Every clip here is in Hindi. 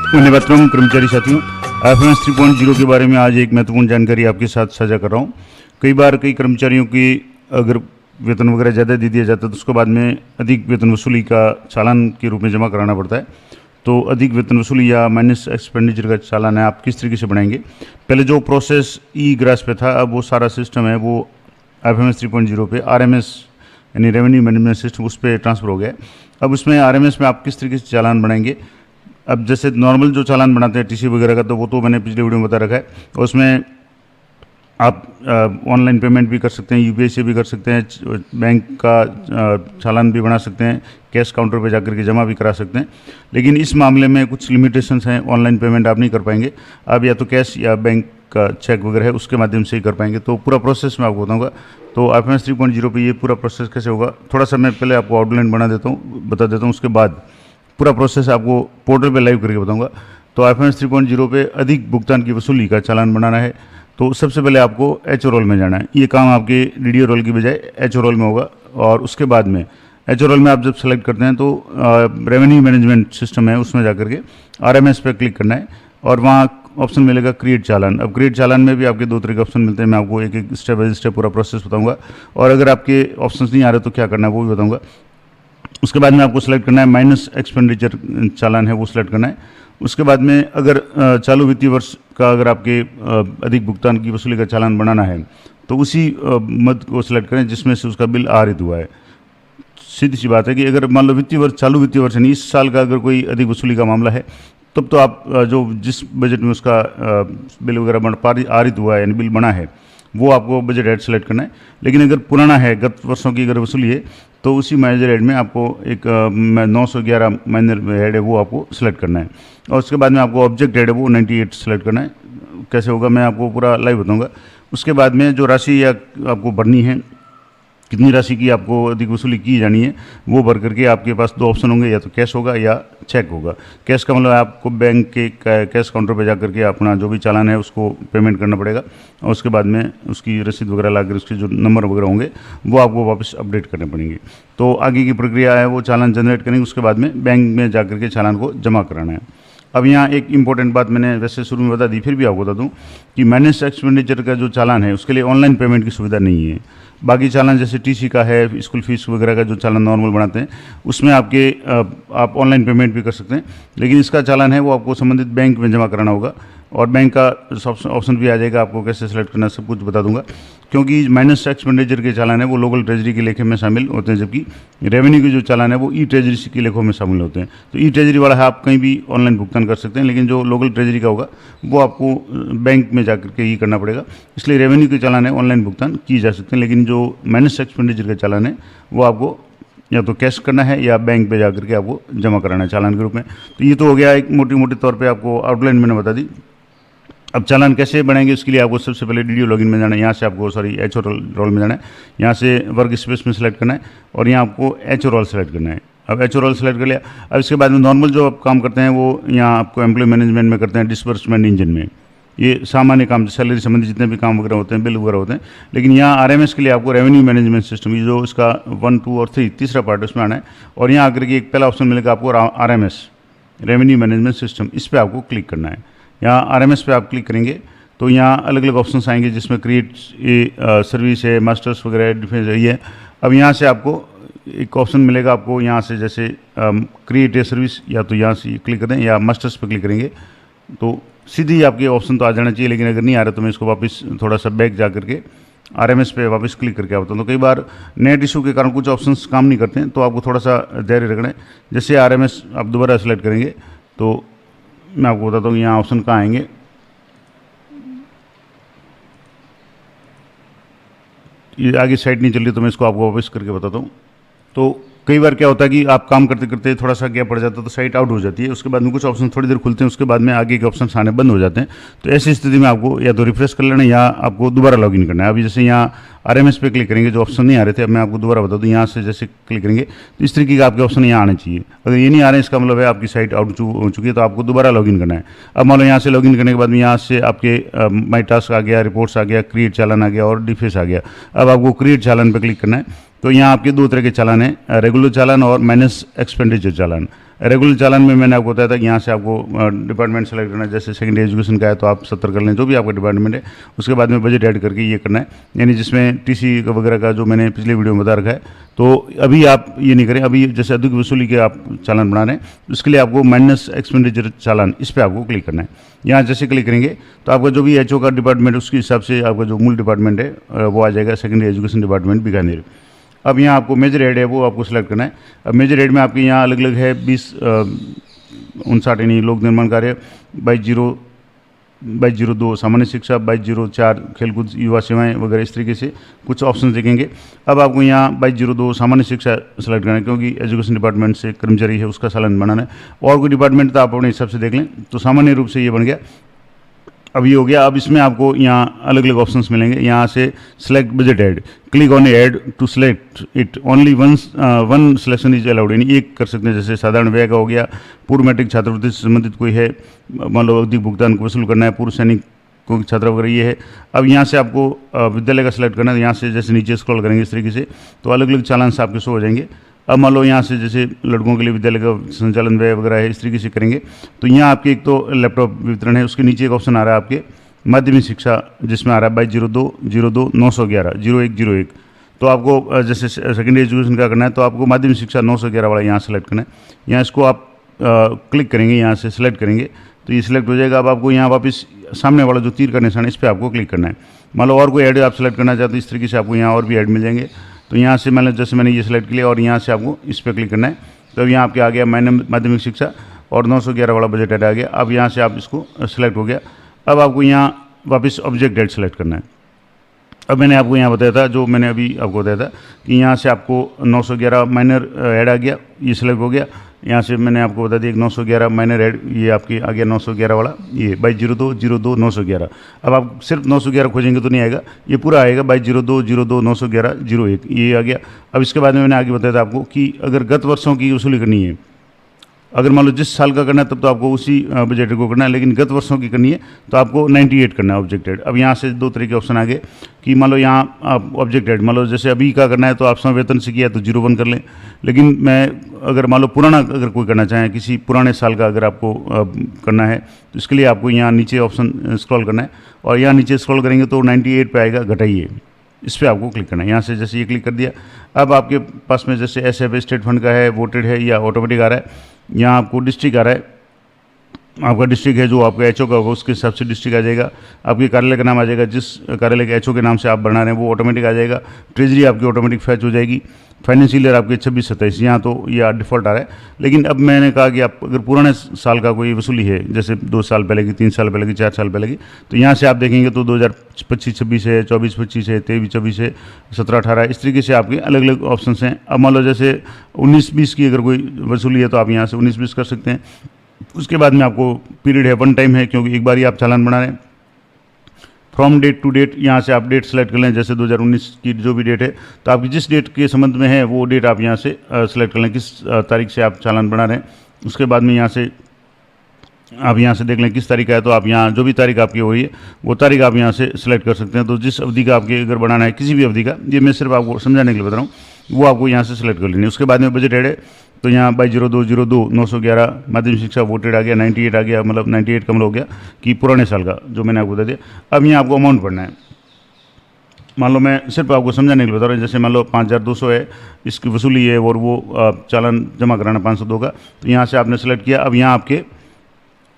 धन्यवाद कर्मचारी साथियों, IFMS 3.0 के बारे में आज एक महत्वपूर्ण जानकारी आपके साथ साझा कर रहा हूँ। कई बार कई कर्मचारियों की अगर वेतन वगैरह ज़्यादा दे दिया जाता है तो उसके बाद में अधिक वेतन वसूली का चालान के रूप में जमा कराना पड़ता है। तो अधिक वेतन वसूली या माइनस एक्सपेंडिचर का चालान है, आप किस तरीके से बनाएंगे? पहले जो प्रोसेस ई ग्रास पे था, अब वो सारा सिस्टम है वो IFMS 3.0 पे RMS यानी रेवेन्यू मैनेजमेंट सिस्टम उस पर ट्रांसफ़र हो गया। अब उसमें RMS में आप किस तरीके से चालान बनाएंगे? अब जैसे नॉर्मल जो चालान बनाते हैं TC वगैरह का, तो वो तो मैंने पिछले वीडियो में बता रखा है। उसमें आप ऑनलाइन पेमेंट भी कर सकते हैं, UPI से भी कर सकते हैं, बैंक का चालान भी बना सकते हैं, कैश काउंटर पे जाकर के जमा भी करा सकते हैं। लेकिन इस मामले में कुछ लिमिटेशंस हैं, ऑनलाइन पेमेंट आप नहीं कर पाएंगे। आप या तो कैश या बैंक का चेक वगैरह है उसके माध्यम से ही कर पाएंगे। तो पूरा प्रोसेस मैं आपको बताऊँगा। तो IFMS 3.0 पे ये पूरा प्रोसेस कैसे होगा, थोड़ा सा मैं पहले आपको आउटलाइन बता देता हूँ, उसके बाद पूरा प्रोसेस आपको पोर्टल पे लाइव करके बताऊंगा। तो IFMS 3.0 पे अधिक भुगतान की वसूली का चालान बनाना है तो सबसे पहले आपको HO रोल में जाना है। ये काम आपके DDO रोल की बजाय HO रोल में होगा। और उसके बाद में HO रोल में आप जब सेलेक्ट करते हैं तो रेवेन्यू मैनेजमेंट सिस्टम है उसमें जाकर के RMS पे क्लिक करना है और वहाँ ऑप्शन मिलेगा क्रिएट चालान। अब क्रिएट चालान में भी आपके दो तरह के ऑप्शन मिलते हैं। मैं आपको एक एक स्टेप बाय स्टेप पूरा प्रोसेस बताऊँगा और अगर आपके ऑप्शन नहीं आ रहे तो क्या करना है वो भी बताऊँगा। उसके बाद में आपको सेलेक्ट करना है माइनस एक्सपेंडिचर चालान है वो सिलेक्ट करना है। उसके बाद में अगर चालू वित्तीय वर्ष का अगर आपके अधिक भुगतान की वसूली का चालान बनाना है तो उसी मद को सिलेक्ट करें जिसमें से उसका बिल आहरित हुआ है। सीधी सी बात है कि अगर मान लो वित्तीय वर्ष चालू वित्तीय वर्ष यानी इस साल का अगर कोई अधिक वसूली का मामला है तब तो आप जो जिस बजट में उसका बिल वगैरह आहरित हुआ है यानी बिल बना है वो आपको बजट हेड सेलेक्ट करना है। लेकिन अगर पुराना है, गत वर्षों की अगर वसूली है तो उसी मैनेजर हेड में आपको एक 911 मैनेजर हेड है वो आपको सेलेक्ट करना है। और उसके बाद में आपको ऑब्जेक्ट हेड है वो 98 सेलेक्ट करना है। कैसे होगा मैं आपको पूरा लाइव बताऊंगा। उसके बाद में जो राशि या आपको भरनी है, कितनी राशि की आपको अधिक वसूली की जानी है वो भर करके आपके पास दो ऑप्शन होंगे, या तो कैश होगा या चेक होगा। कैश का मतलब आपको बैंक के कैश काउंटर पे जाकर के अपना जो भी चालान है उसको पेमेंट करना पड़ेगा और उसके बाद में उसकी रसीद वगैरह लाकर उसके जो नंबर वगैरह होंगे वो आपको वापस अपडेट करने पड़ेंगे। तो आगे की प्रक्रिया है वो चालान जनरेट करेंगे, उसके बाद में बैंक में जाकर के चालान को जमा कराना है। अब यहाँ एक इंपॉर्टेंट बात मैंने वैसे शुरू में बता दी, फिर भी आपको बता दूँ कि मैनेज एक्सपेंडिचर का जो चालान है उसके लिए ऑनलाइन पेमेंट की सुविधा नहीं है। बाकी चालान जैसे TC का है, स्कूल फीस वगैरह का जो चालान नॉर्मल बनाते हैं उसमें आप ऑनलाइन पेमेंट भी कर सकते हैं। लेकिन इसका चालान है वो आपको संबंधित बैंक में जमा कराना होगा और बैंक का ऑप्शन भी आ जाएगा, आपको कैसे सेलेक्ट करना सब कुछ बता दूंगा। क्योंकि माइनस एक्सपेंडिचर के चालान है वो लोकल ट्रेजरी के लेखे में शामिल होते हैं, जबकि रेवेन्यू के जो चालान है वो ई ट्रेजरी के लेखों में शामिल होते हैं। तो ई ट्रेजरी वाला है आप कहीं भी ऑनलाइन भुगतान कर सकते हैं, लेकिन जो लोकल ट्रेजरी का होगा वो आपको बैंक में जाकर के ही करना पड़ेगा। इसलिए रेवेन्यू के चालान है ऑनलाइन भुगतान किए जा सकते हैं, लेकिन जो माइनस एक्सपेंडिचर का चालान है वो आपको या तो कैश करना है या बैंक पे जाकर के आपको जमा कराना है चालान के रूप में। तो ये तो हो गया एक मोटे तौर पे आपको आउटलाइन मैंने बता दी। अब चालान कैसे बनाएंगे उसके लिए आपको सबसे पहले DDO लॉगिन में जाना है। यहाँ से आपको HO रोल में जाना है, यहाँ से वर्क स्पेस में सेलेक्ट करना है और यहाँ आपको HO रोल सेलेक्ट करना है। अब HO रोल सेलेक्ट कर लिया। अब इसके बाद में नॉर्मल जो आप काम करते हैं वो यहाँ आपको एम्प्लॉय मैनेजमेंट में करते हैं, डिसबर्समेंट इंजन में, ये सामान्य काम सैलरी संबंधी जितने भी काम वगैरह होते हैं, बिल वगैरह होते हैं। लेकिन यहाँ RMS के लिए आपको रेवेन्यू मैनेजमेंट सिस्टम ये जो इसका 1, 2 और 3 तीसरा पार्ट उसमें आना है और यहाँ आकर के एक पहला ऑप्शन मिलेगा आपको RMS रेवेन्यू मैनेजमेंट सिस्टम, इस पर आपको क्लिक करना है। यहाँ RMS पे आप क्लिक करेंगे तो यहाँ अलग अलग ऑप्शंस आएंगे जिसमें क्रिएट सर्विस है, मास्टर्स वगैरह, डिफेंस है ये। अब यहाँ से आपको एक ऑप्शन मिलेगा, आपको यहाँ से जैसे क्रिएट ए सर्विस, या तो यहाँ से क्लिक करें या मास्टर्स पे क्लिक करेंगे तो सीधी आपके ऑप्शन तो आ जाना चाहिए। लेकिन अगर नहीं आ रहा तो मैं इसको वापस थोड़ा सा बैक जा करके RMS पे वापस क्लिक करके आता हूँ। तो कई बार नेट इशू के कारण कुछ ऑप्शंस काम नहीं करते हैं, तो आपको थोड़ा सा धैर्य रखना है। जैसे RMS आप दोबारा सेलेक्ट करेंगे तो मैं आपको बताता हूँ यहाँ ऑप्शन कहाँ आएंगे। ये आगे साइड नहीं चल रही तो मैं इसको आपको वापस करके बताता हूँ। तो कई बार क्या होता है कि आप काम करते करते थोड़ा सा गैप पड़ जाता है तो साइट आउट हो जाती है, उसके बाद में कुछ ऑप्शन थोड़ी देर खुलते हैं, उसके बाद में आगे के ऑप्शन आने बंद हो जाते हैं। तो ऐसी स्थिति में आपको या तो रिफ्रेश कर लेना या आपको दोबारा लॉगिन करना है। अभी जैसे यहाँ RMS पे क्लिक करेंगे, जो ऑप्शन नहीं आ रहे थे, अब मैं आपको दोबारा बता दूँ, यहाँ से जैसे क्लिक करेंगे तो इस तरीके का आपके ऑप्शन यहाँ आने चाहिए। अगर ये नहीं आ रहे हैं इसका मतलब है आपकी साइट आउट हो चुकी है, तो आपको दोबारा लॉगिन करना है। अब मान लो यहाँ से लॉगिन करने के बाद में यहाँ से आपके माई टास्क आ गया, रिपोर्ट्स आ गया, क्रिएट चालान आ गया और डिफेंस आ गया। अब आपको क्रिएट चालान पर क्लिक करना है। तो यहाँ आपके दो तरह के चालान हैं, रेगुलर चालान और माइनस एक्सपेंडिचर चालान। रेगुलर चालान में मैंने आपको बताया था कि यहाँ से आपको डिपार्टमेंट सेलेक्ट करना है, जैसे सेकेंडरी एजुकेशन का है तो आप 70 कर लें, जो भी आपका डिपार्टमेंट है। उसके बाद में बजट ऐड करके ये करना है, यानी जिसमें टीसी वगैरह का जो मैंने पिछले वीडियो में बता रखा है। तो अभी आप ये नहीं करें, अभी जैसे अधिक वसूली के आप चालान बना रहे हैं, उसके लिए आपको माइनस एक्सपेंडिचर चालान, इस पर आपको क्लिक करना है। यहाँ जैसे क्लिक करेंगे तो आपका जो भी एचओ का डिपार्टमेंट है उसके हिसाब से आपका जो मूल डिपार्टमेंट है वो आ जाएगा, सेकेंडरी एजुकेशन डिपार्टमेंट बीकानेर। अब यहाँ आपको मेजर हेड है वो आपको सेलेक्ट करना है। अब मेजर हेड में आपके यहाँ अलग अलग है 2059 यानी लोक निर्माण कार्य, 2202 सामान्य शिक्षा, 2204 खेलकूद युवा सेवाएं वगैरह, इस तरीके से कुछ ऑप्शन देखेंगे। अब आपको यहाँ 2202 सामान्य शिक्षा सेलेक्ट करना है, क्योंकि एजुकेशन डिपार्टमेंट से कर्मचारी है उसका चालान बनाना है। और कोई डिपार्टमेंट तो आप अपने हिसाब से देख लें। तो सामान्य रूप से ये बन गया। अब ये हो गया। अब इसमें आपको यहाँ अलग अलग ऑप्शंस मिलेंगे। यहाँ से select budget add, click on add to select it, only one selection is allowed, यानी एक कर सकते हैं। जैसे साधारण व्यय का हो गया, पूर्व मैट्रिक छात्रवृत्ति से संबंधित कोई है, मान लो अधिक भुगतान को वसूल करना है, पूर्व सैनिक को छात्रा वगैरह ये है। अब यहाँ से आपको विद्यालय का सिलेक्ट करना है। यहाँ से जैसे नीचे स्क्रॉल करेंगे इस तरीके से तो अलग अलग चालान आपके शो हो जाएंगे। अब मान लो यहाँ से जैसे लड़कों के लिए विद्यालय का संचालन व्यय वगैरह है, इस तरीके से करेंगे। तो यहाँ आपके एक तो लैपटॉप वितरण है, उसके नीचे एक ऑप्शन आ रहा है आपके माध्यमिक शिक्षा, जिसमें आ रहा है 2202-02-911-0101। तो आपको जैसे सेकेंडरी एजुकेशन का करना है तो आपको माध्यमिक शिक्षा 911 वाला यहाँ सेलेक्ट करना है। यहाँ इसको आप क्लिक करेंगे, यहाँ से सिलेक्ट करेंगे तो ये सिलेक्ट हो जाएगा। अब आपको यहाँ वापस सामने वाला जो तीर का निशान है इस पर आपको क्लिक करना है। मान लो और कोई ऐड आप सेलेक्ट करना चाहते हो, इस तरीके से आपको यहाँ और भी ऐड मिल जाएंगे। तो यहाँ से जैसे मैंने ये सिलेक्ट किया और यहाँ से आपको इस पर क्लिक करना है। तो अब यहाँ आपके आ गया माध्यमिक शिक्षा और 911 वाला बजट ऐड आ गया। अब यहाँ से आप इसको सिलेक्ट हो गया। अब आपको यहाँ वापस ऑब्जेक्ट ऐड सेलेक्ट करना है। अब मैंने आपको यहाँ बताया था, जो मैंने अभी आपको बताया था कि यहाँ से आपको 911 माइनर ऐड आ गया, ये सिलेक्ट हो गया। यहाँ से मैंने आपको बता दिया 911 माइनर ऐड, ये आपके आ गया 911 वाला, ये 2202-02-911। अब आप सिर्फ 911 खोजेंगे तो नहीं आएगा, ये पूरा आएगा 2202-02-911-01, ये आ गया। अब इसके बाद में मैंने आगे बताया था आपको कि अगर गत वर्षों की वसूली करनी है, अगर मान लो जिस साल का करना है तब तो आपको उसी बजट को करना है, लेकिन गत वर्षों की करनी है तो आपको 98 करना है ऑब्जेक्टेड। अब यहाँ से दो तरह के ऑप्शन आ गए कि मान लो यहाँ आप ऑब्जेक्टेड, मान लो जैसे अभी का करना है तो आप वेतन से किया तो 01 कर लें। लेकिन मैं अगर मान लो पुराना अगर कोई करना चाहें, किसी पुराने साल का अगर आपको करना है तो इसके लिए आपको यहाँ नीचे ऑप्शन स्क्रॉल करना है और यहाँ नीचे स्क्रॉल करेंगे तो 98 पे आएगा, घटाइए, इस पर आपको क्लिक करना है। यहाँ से जैसे ये क्लिक कर दिया, अब आपके पास में जैसे SF स्टेट फंड का है, वोटेड है या ऑटोमेटिक आ रहा है। यहाँ आपको डिस्ट्रिक्ट आ रहा है, आपका डिस्ट्रिक्ट है जो आपका एचओ का होगा उसके हिसाब से डिस्ट्रिक्ट आ जाएगा। आपके कार्यालय का नाम आ जाएगा, जिस कार्यालय के एचओ के नाम से आप बना रहे हैं वो ऑटोमेटिक आ जाएगा। ट्रेजरी आपकी ऑटोमेटिक फैच हो जाएगी। फाइनेंशियल ईयर आपके 26-27, यहाँ तो ये डिफ़ॉल्ट आ रहा है। लेकिन अब मैंने कहा कि आप अगर पुराने साल का कोई वसूली है, जैसे 2 साल पहले की, 3 साल पहले की, 4 साल पहले की, तो यहाँ से आप देखेंगे तो 2025-26 है, 24-25 है, 23-24 है, 17-18, इस तरीके से आपके अलग अलग ऑप्शन हैं। अब मान लो जैसे 19-20 की अगर कोई वसूली है तो आप यहाँ से 19-20 कर सकते हैं। उसके बाद में आपको पीरियड है, 1 टाइम है, क्योंकि एक बार ही आप चालान बना रहे हैं। फ्रॉम डेट टू डेट, यहाँ से आप डेट सेलेक्ट कर लें, जैसे 2019 की जो भी डेट है तो आपकी जिस डेट के संबंध में है वो डेट आप यहाँ से सेलेक्ट कर लें, किस तारीख से आप चालान बना रहे हैं। उसके बाद में यहाँ से आप यहाँ से देख लें किस तारीख का है, तो आप यहाँ जो भी तारीख आपकी हो रही है वो तारीख आप यहाँ से सेलेक्ट कर सकते हैं। तो जिस अवधि का आपके अगर बनाना है, किसी भी अवधि का, ये मैं सिर्फ आपको समझाने के लिए बता रहा हूँ, वो आपको यहाँ से सेलेक्ट कर लेनी है। उसके बाद में बजट ऐड है तो यहाँ 2202-02-911 माध्यमिक शिक्षा वोटेड आ गया, 98 आ गया, मतलब 98 कम हो गया कि पुराने साल का, जो मैंने आपको बता दिया। अब यहाँ आपको अमाउंट पढ़ना है। मान लो मैं सिर्फ आपको समझाने के लिए बता रहा हूँ, जैसे मान लो 5200 है इसकी वसूली है और वो चालान जमा कराना 502 का, तो यहाँ से आपने सेलेक्ट किया। अब यहाँ आपके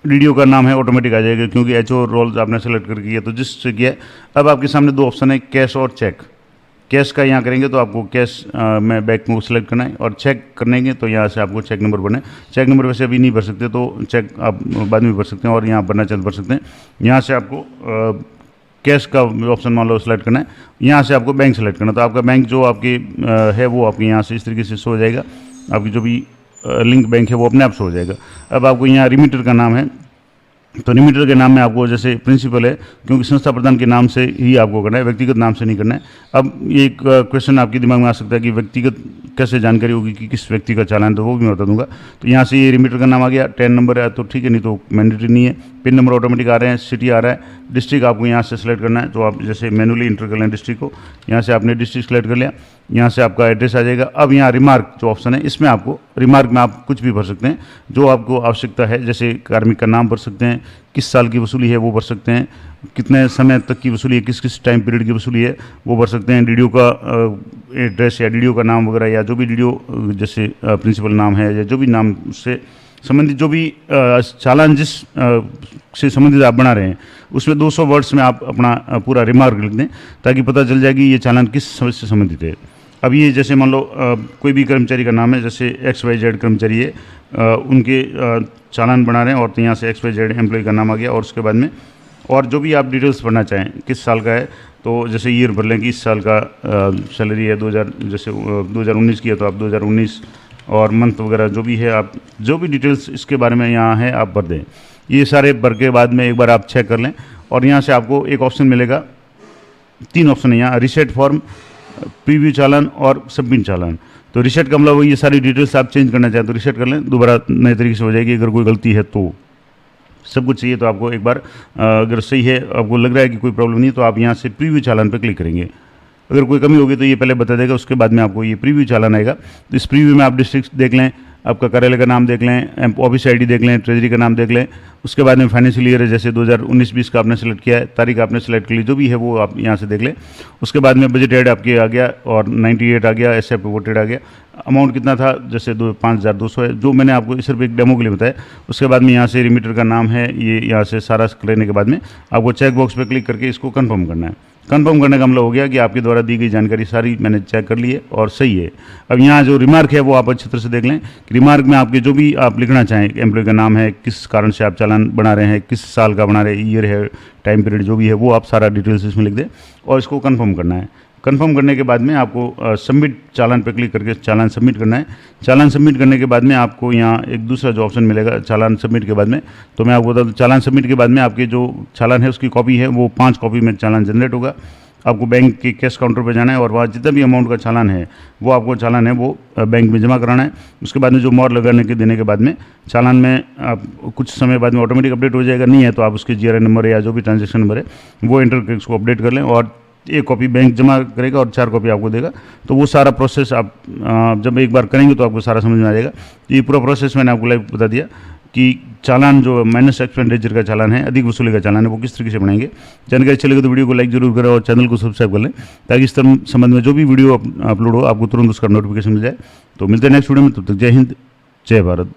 डीडीओ का नाम है ऑटोमेटिक आ जाएगा, क्योंकि एचओ रोल्स आपने सेलेक्ट करके किया तो जिससे किया। अब आपके सामने 2 ऑप्शन है, कैश और चेक। कैश का यहाँ करेंगे तो आपको कैश में बैंक में सेलेक्ट करना है, और चेक करनेंगे तो यहाँ से आपको चेक नंबर भरना है। चेक नंबर वैसे अभी नहीं भर सकते, तो चेक आप बाद में भर सकते हैं, और यहाँ भरना चाहते भर सकते हैं। यहाँ से आपको कैश का ऑप्शन मान लो सेलेक्ट करना है, यहाँ से आपको बैंक सेलेक्ट करना है। तो आपका बैंक जो आपकी है वो आपके यहाँ से इस तरीके से शो हो जाएगा, आपकी जो भी लिंक बैंक है वो अपने आप शो हो जाएगा। अब आपको यहाँ रिमीटर का नाम है, तो रिमीटर के नाम में आपको जैसे प्रिंसिपल है, क्योंकि संस्था प्रधान के नाम से ही आपको करना है, व्यक्तिगत नाम से नहीं करना है। अब ये एक क्वेश्चन आपके दिमाग में आ सकता है कि व्यक्तिगत कैसे जानकारी होगी कि किस व्यक्ति का चालान, तो वो भी मैं बता दूंगा। तो यहाँ से ये रिमीटर का नाम आ गया, 10 नंबर है तो ठीक है, नहीं तो मैंडेटरी नहीं है। पिन नंबर ऑटोमेटिक आ रहे हैं, सिटी आ रहा है, डिस्ट्रिक्ट आपको यहाँ से सेलेक्ट करना है। तो आप जैसे मैनुअली इंटर कर लें डिस्ट्रिक्ट को, यहाँ से आपने डिस्ट्रिक्ट सेलेक्ट कर लिया, यहाँ से आपका एड्रेस आ जाएगा। अब यहाँ रिमार्क जो ऑप्शन है, इसमें आपको रिमार्क में आप कुछ भी भर सकते हैं जो आपको आवश्यकता है, जैसे कार्मिक का नाम भर सकते हैं, किस साल की वसूली है वो भर सकते हैं, कितने समय तक की वसूली है, किस किस टाइम पीरियड की वसूली है वो भर सकते हैं, डीडीओ का एड्रेस या डीडीओ का नाम वगैरह, या जो भी डीडीओ जैसे प्रिंसिपल नाम है या जो भी नाम से संबंधित जो भी चालान जिस से संबंधित आप बना रहे हैं उसमें 200 वर्ड्स में आप अपना पूरा रिमार्क लिख दें, ताकि पता चल जाए कि ये चालान किस समझ से संबंधित है। अब ये जैसे मान लो कोई भी कर्मचारी का नाम है, जैसे XYZ कर्मचारी है, उनके चालान बना रहे हैं, और तो यहाँ से XYZ एम्प्लॉय का नाम आ गया, और उसके बाद में और जो भी आप डिटेल्स भरना चाहें, किस साल का है तो जैसे ईयर भर लें कि इस साल का सैलरी है 2019 की है तो आप 2019, और मंथ वगैरह जो भी है, आप जो भी डिटेल्स इसके बारे में यहाँ है आप भर दें। ये सारे भर के बाद में एक बार आप चेक कर लें, और यहाँ से आपको एक ऑप्शन मिलेगा, 3 ऑप्शन है यहाँ, रीसेट फॉर्म, प्रीव्यू चालान और सबमिट चालान। तो रीसेट का मतलब ये सारी डिटेल्स आप चेंज करना चाहें तो रीसेट कर लें, दोबारा नए तरीके से हो जाएगी। अगर कोई गलती है तो सब कुछ चाहिए तो आपको एक बार अगर सही है, आपको लग रहा है कि कोई प्रॉब्लम नहीं, तो आप यहाँ से प्रीव्यू चालान पर क्लिक करेंगे। अगर कोई कमी होगी तो ये पहले बता देगा, उसके बाद में आपको ये प्रीव्यू चालान आएगा। तो इस प्रीव्यू में आप डिस्ट्रिक्ट देख लें, आपका कार्यालय का नाम देख लें, ऑफिस आईडी देख लें, ट्रेजरी का नाम देख लें, उसके बाद में फाइनेंशियल ईयर है जैसे 2019-20 का आपने सेलेक्ट किया है, तारीख आपने सेलेक्ट कर ली, जो भी है वो आप यहाँ से देख लें। उसके बाद में बजट एड आपके आ गया और 98 आ गया, एसएफ वोटेड आ गया, अमाउंट कितना था जैसे 5200 है, जो मैंने आपको सिर्फ एक डेमो के लिए बताया। उसके बाद में यहाँ से रिमीटर का नाम है, ये यहाँ से सारा लेने के बाद में आपको चेक बॉक्स पर क्लिक करके इसको कन्फर्म करना है। कंफर्म करने का मतलब हो गया कि आपके द्वारा दी गई जानकारी सारी मैंने चेक कर ली है और सही है। अब यहाँ जो रिमार्क है वो आप अच्छी तरह से देख लें कि रिमार्क में आपके जो भी आप लिखना चाहें, एम्प्लॉय का नाम है, किस कारण से आप चालान बना रहे हैं, किस साल का बना रहे हैं, ईयर है, टाइम पीरियड जो भी है वो आप सारा डिटेल्स इसमें लिख दें और इसको कंफर्म करना है। कंफर्म करने के बाद में आपको सबमिट चालान पर क्लिक करके चालान सबमिट करना है। चालान सबमिट करने के बाद में आपको यहाँ एक दूसरा जो ऑप्शन मिलेगा चालान सबमिट के बाद में, तो मैं आपको बता दूँ, चालान सबमिट के बाद में आपके जो चालान है उसकी कॉपी है वो 5 कॉपी में चालान जनरेट होगा। आपको बैंक के कैश काउंटर पर जाना है और वहाँ जितना भी अमाउंट का चालान है वो आपको चालान है वो बैंक में जमा कराना है। उसके बाद में जो मोहर लगाने के देने के बाद में चालान में आप कुछ समय बाद में ऑटोमेटिक अपडेट हो जाएगा। नहीं है तो आप उसके GRN नंबर या जो भी ट्रांजेक्शन नंबर है वो एंटर करके उसको अपडेट कर लें, और 1 कॉपी बैंक जमा करेगा और 4 कॉपी आपको देगा। तो वो सारा प्रोसेस आप जब एक बार करेंगे तो आपको सारा समझ में आ जाएगा। तो ये पूरा प्रोसेस मैंने आपको लाइव बता दिया कि चालान जो माइनस एक्सपेंडिचर का चालान है, अधिक वसूली का चालान है, वो किस तरीके से बनाएंगे। जानकारी अच्छी लगे तो वीडियो को लाइक जरूर करें और चैनल को सब्सक्राइब कर लें, ताकि इस तरह संबंध में जो भी वीडियो अपलोड हो आपको तुरंत उसका नोटिफिकेशन मिल जाए। तो मिलते हैं नेक्स्ट वीडियो में, तब तक जय हिंद, जय भारत।